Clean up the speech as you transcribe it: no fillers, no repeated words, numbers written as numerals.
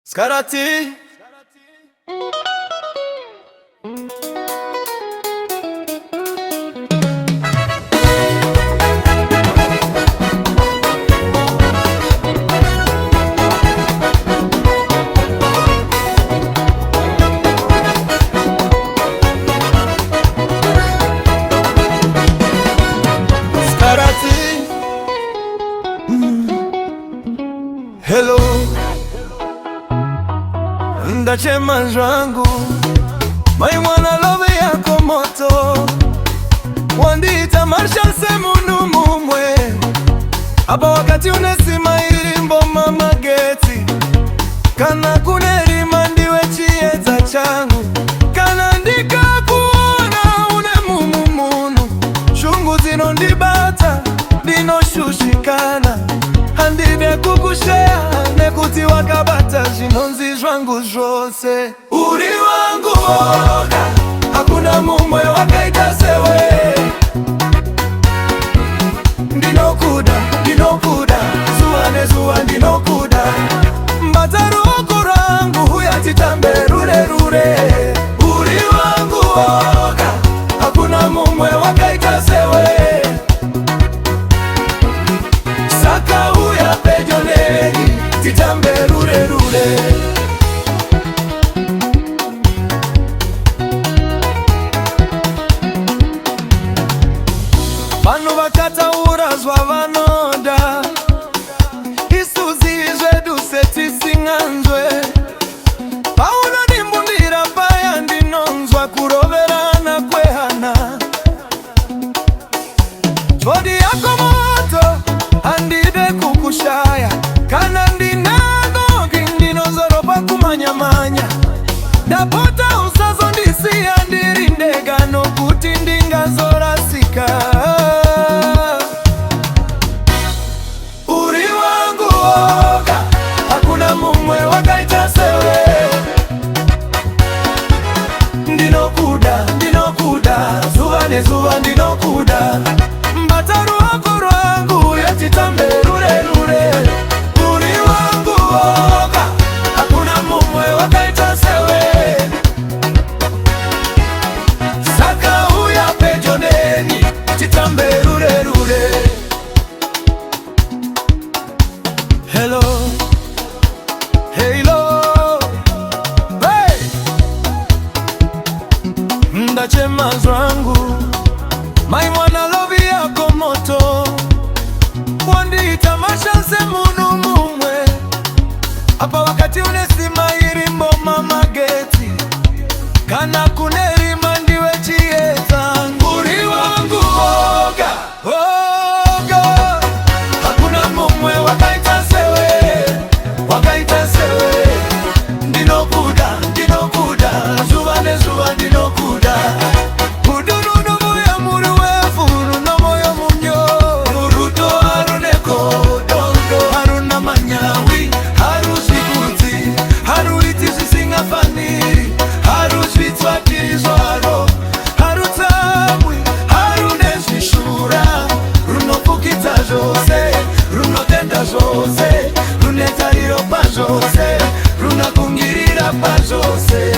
Skarati hello ndachema zvangu mai mwana love yako moto wandita Marshal Semunu mumwe apa wakati unesima irimbo mama geti kana kunerima ndiwe chiedza changu kana ndikakuona une mumunu shungu zinondibata ndinoshushikana handide kukushea nekuti wakabata zvinonzi zvangu zvose uri wangu woga hakuna mumwe wakaita sewe ndinokuda ndinokuda zuva nezuva ndinokuda mbata ruoko rangu uya titambe rure rure uri wangu woga hakuna mumwe wakaita sewe saka uya pedyo neni titambe rure rure vanhu vakataura zvavanoda isuzi zvedu setising'anzwe paunondimbundira paya ndinonzwa kuroverana kwehana jodi yako moto handide kukushaya kana ndinanogi ndinozoropa kumanyamanya ndapota usazondisiya ndiri ndega nokuti ndingazorasika uri wangu woga hakuna mumwe wakaita sewe ndinokuda ndinokuda zuva nezuva ndinokuda mbata ruoko rwangu yatitambe rure rure uri wangu woga hakuna mumwe wakaita sewe saka uya pedyo neni titambe rure rure hello hello hey ndachema zvangu mai mwana lovi yako moto wandita Marshal Semunu mumwe apa wakati unesima irimbo mama geti kana kunerima ndiwe chiedza uri wangu woga woga hakuna mumwe wakaita sewe wakaita sewe ndinokuda ndinokuda zuva nezuva ndinokuda zvose runetariro pazvose runakungirira pazvose